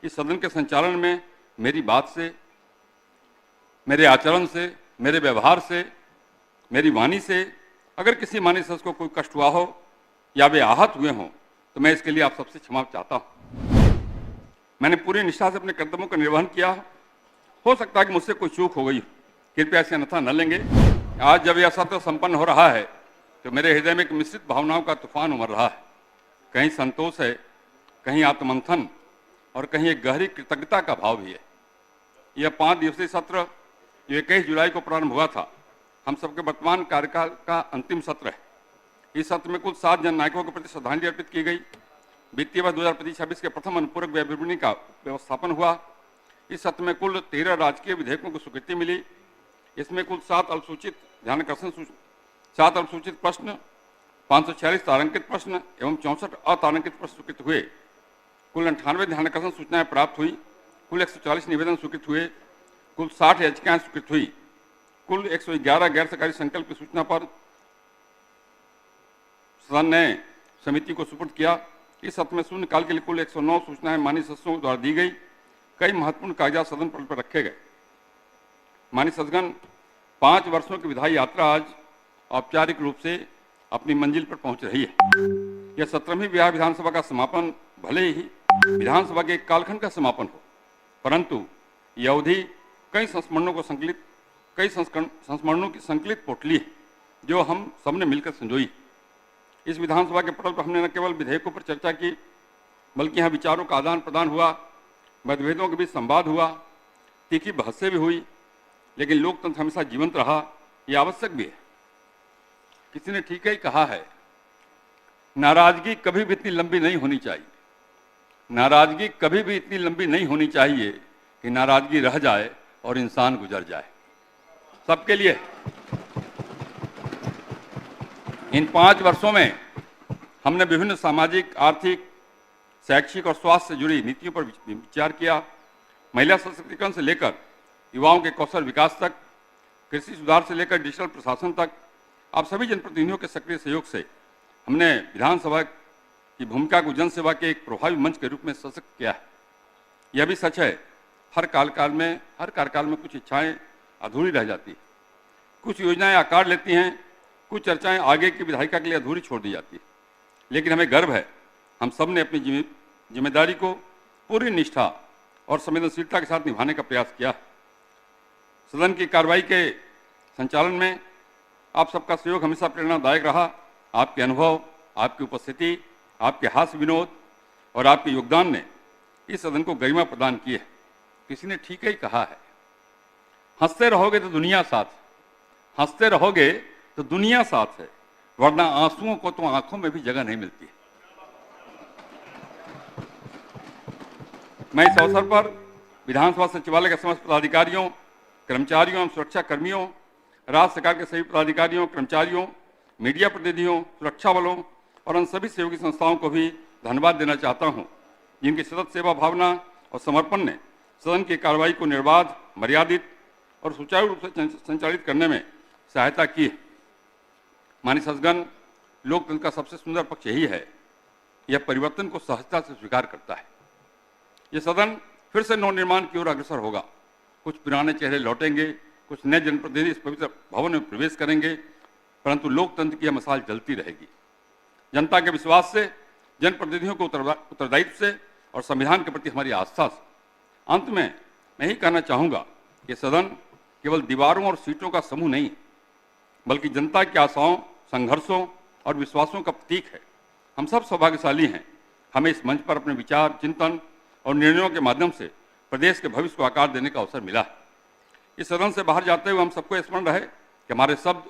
इस सदन के संचालन में मेरी बात से, मेरे आचरण से, मेरे व्यवहार से, मेरी वाणी से अगर किसी माननीय सदस्य को कोई कष्ट हुआ हो या वे आहत हुए हों तो मैं इसके लिए आप सबसे क्षमा चाहता हूं। मैंने पूरी निष्ठा से अपने कर्तव्यों का निर्वहन किया। हो सकता है कि मुझसे कोई चूक हो गई, कृपया ऐसे अन्यथा न लेंगे। आज जब यह सत्र संपन्न हो रहा है तो मेरे हृदय में एक मिश्रित भावनाओं का तूफान उमड़ रहा है। कहीं संतोष है, कहीं आत्ममंथन और कहीं एक गहरी कृतज्ञता का भाव भी है। यह 5 दिवसीय सत्र जो 21 जुलाई को प्रारंभ हुआ था, हम सबके वर्तमान कार्यकाल का अंतिम सत्र है। इस सत्र में कुल 7 जननायकों के प्रति श्रद्धांजलि अर्पित की गई। वित्तीय वर्ष 2025-26 के प्रथम अनुपूरक व्यय विवरणी का व्यवस्थापन हुआ। इस सत्र में कुल 13 राजकीय विधेयकों को स्वीकृति मिली। इसमें कुल 7 अल्पसूचित ध्यानाकर्षण 7 अल्पसूचित प्रश्न, 546 तारांकित प्रश्न एवं 64 अतारांकित प्रश्न स्वीकृत हुए। कुल 98 ध्यानाकर्षण सूचनाएं प्राप्त हुई। कुल 140 निवेदन स्वीकृत हुए। कुल 60 याचिकाएं स्वीकृत हुई। कुल 111 गैर सरकारी संकल्प की सूचना पर सदन ने समिति को सुपुर्द किया। इस सत्र में शून्यकाल के लिए कुल 109 सूचनाएं माननीय सदस्यों द्वारा दी गई। कई महत्वपूर्ण कागजात सदन पटल पर रखे गए। माननीय सदस्यगण, 5 वर्षों की विधायी यात्रा आज औपचारिक रूप से अपनी मंजिल पर पहुंच रही है। यह 17वीं बिहार विधानसभा का समापन भले ही विधानसभा के एक कालखंड का समापन हो, परंतु यह अवधि कई संस्मरणों की संकलित पोटली है जो हम सबने मिलकर संजोई। इस विधानसभा के पटल पर हमने न केवल विधेयकों पर चर्चा की, बल्कि यहाँ विचारों का आदान प्रदान हुआ, मतभेदों के बीच संवाद हुआ, तीखी बहसें भी हुई। लेकिन लोकतंत्र हमेशा जीवंत रहा, यह आवश्यक भी है। किसी ने ठीक ही कहा है, नाराजगी कभी भी इतनी लंबी नहीं होनी चाहिए। नाराजगी कभी भी इतनी लंबी नहीं होनी चाहिए कि नाराजगी रह जाए और इंसान गुजर जाए। सबके लिए इन 5 वर्षों में हमने विभिन्न सामाजिक, आर्थिक, शैक्षिक और स्वास्थ्य से जुड़ी नीतियों पर विचार किया। महिला सशक्तिकरण से लेकर युवाओं के कौशल विकास तक, कृषि सुधार से लेकर डिजिटल प्रशासन तक, आप सभी जनप्रतिनिधियों के सक्रिय सहयोग से हमने विधानसभा की भूमिका को जनसेवा के एक प्रभावी मंच के रूप में सशक्त किया है। यह भी सच है, हर कार्यकाल में कुछ इच्छाएं अधूरी रह जाती है, कुछ योजनाएं आकार लेती हैं, कुछ चर्चाएं आगे की विधायिका के लिए अधूरी छोड़ दी जाती है। लेकिन हमें गर्व है, हम सब ने अपनी जिम्मेदारी को पूरी निष्ठा और संवेदनशीलता के साथ निभाने का प्रयास किया। सदन की कार्रवाई के संचालन में आप सबका सहयोग हमेशा प्रेरणादायक रहा। आपके अनुभव, आपकी उपस्थिति, आपके हास्य विनोद और आपके योगदान ने इस सदन को गरिमा प्रदान की है। किसी ने ठीक ही कहा है, हंसते रहोगे तो दुनिया साथ, हंसते रहोगे तो दुनिया साथ है, वरना आंसुओं को तो आंखों में भी जगह नहीं मिलती है। मैं इस अवसर पर विधानसभा सचिवालय के समस्त पदाधिकारियों, कर्मचारियों एवं सुरक्षा कर्मियों, राज्य सरकार के सभी पदाधिकारियों, कर्मचारियों, मीडिया प्रतिनिधियों, सुरक्षा बलों और उन सभी सहयोगी संस्थाओं को भी धन्यवाद देना चाहता हूं, जिनकी सतत सेवा भावना और समर्पण ने सदन की कार्रवाई को निर्बाध, मर्यादित और सुचारू रूप से संचालित करने में सहायता की है। माननीय सदस्यगण, लोकतंत्र का सबसे सुंदर पक्ष यही है, यह परिवर्तन को सहजता से स्वीकार करता है। यह सदन फिर से नवनिर्माण की ओर अग्रसर होगा। कुछ पुराने चेहरे लौटेंगे, कुछ नए जनप्रतिनिधि इस पवित्र भवन में प्रवेश करेंगे, परंतु लोकतंत्र की यह मशाल जलती रहेगी। जनता के विश्वास से, जनप्रतिनिधियों के उत्तरदायित्व से और संविधान के प्रति हमारी आस्था से। अंत में मैं यही कहना चाहूँगा कि सदन केवल दीवारों और सीटों का समूह नहीं, बल्कि जनता की आशाओं, संघर्षों और विश्वासों का प्रतीक है। हम सब सौभाग्यशाली हैं, हमें इस मंच पर अपने विचार, चिंतन और निर्णयों के माध्यम से प्रदेश के भविष्य को आकार देने का अवसर मिला। इस सदन से बाहर जाते हुए हम सबको स्मरण रहे कि हमारे शब्द,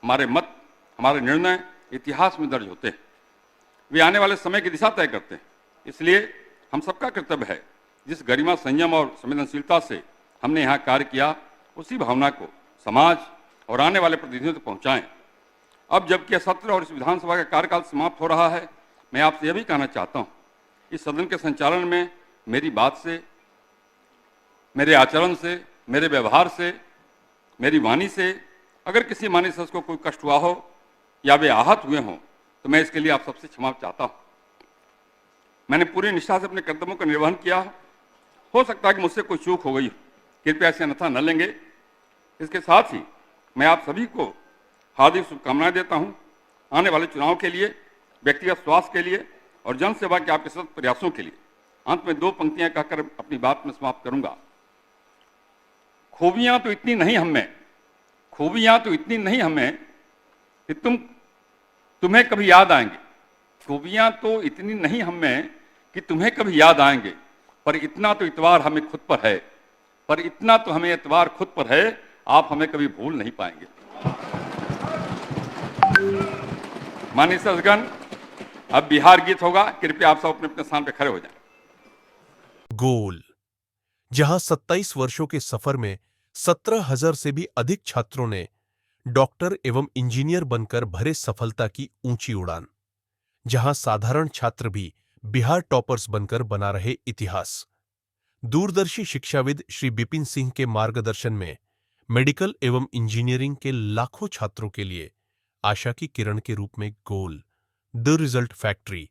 हमारे मत, हमारे निर्णय इतिहास में दर्ज होते हैं। वे आने वाले समय की दिशा तय करते हैं। इसलिए हम सबका कर्तव्य है, जिस गरिमा, संयम और संवेदनशीलता से हमने यहाँ कार्य किया, उसी भावना को समाज और आने वाले प्रतिनिधियों तक पहुँचाएं। अब जबकि यह सत्र और इस विधानसभा का कार्यकाल समाप्त हो रहा है, मैं आपसे यह भी कहना चाहता हूँ, इस सदन के संचालन में मेरी बात से, मेरे आचरण से, मेरे व्यवहार से, मेरी वाणी से अगर किसी माननीय सदस्य को कोई कष्ट हुआ हो या वे आहत हुए हों तो मैं इसके लिए आप सबसे क्षमा चाहता हूँ। मैंने पूरी निष्ठा से अपने कर्तव्यों का निर्वहन किया। हो सकता है कि मुझसे कोई चूक हो गई हो, कृपया इसे अन्यथा न लेंगे। इसके साथ ही मैं आप सभी को हार्दिक शुभकामनाएं देता हूं आने वाले चुनाव के लिए, व्यक्तिगत स्वास्थ्य के लिए और जन सेवा के आपके सतत प्रयासों के लिए। अंत में 2 पंक्तियां कहकर अपनी बात में समाप्त करूंगा। खूबियां तो इतनी नहीं हमें कि तुम्हें कभी याद आएंगे। खूबियां तो इतनी नहीं हमें कि तुम्हें कभी याद आएंगे, पर इतना तो इतवार हमें खुद पर है, आप हमें कभी भूल नहीं पाएंगे। माननीय सदस्यगण, अब बिहार गीत होगा। कृपया आप सब अपने अपने स्थान पर खड़े हो जाएं। गोल, जहां 27 वर्षों के सफर में 17,000 से भी अधिक छात्रों ने डॉक्टर एवं इंजीनियर बनकर भरे सफलता की ऊंची उड़ान, जहां साधारण छात्र भी बिहार टॉपर्स बनकर बना रहे इतिहास। दूरदर्शी शिक्षाविद श्री बिपिन सिंह के मार्गदर्शन में मेडिकल एवं इंजीनियरिंग के लाखों छात्रों के लिए आशा की किरण के रूप में गोल, द रिजल्ट फैक्ट्री।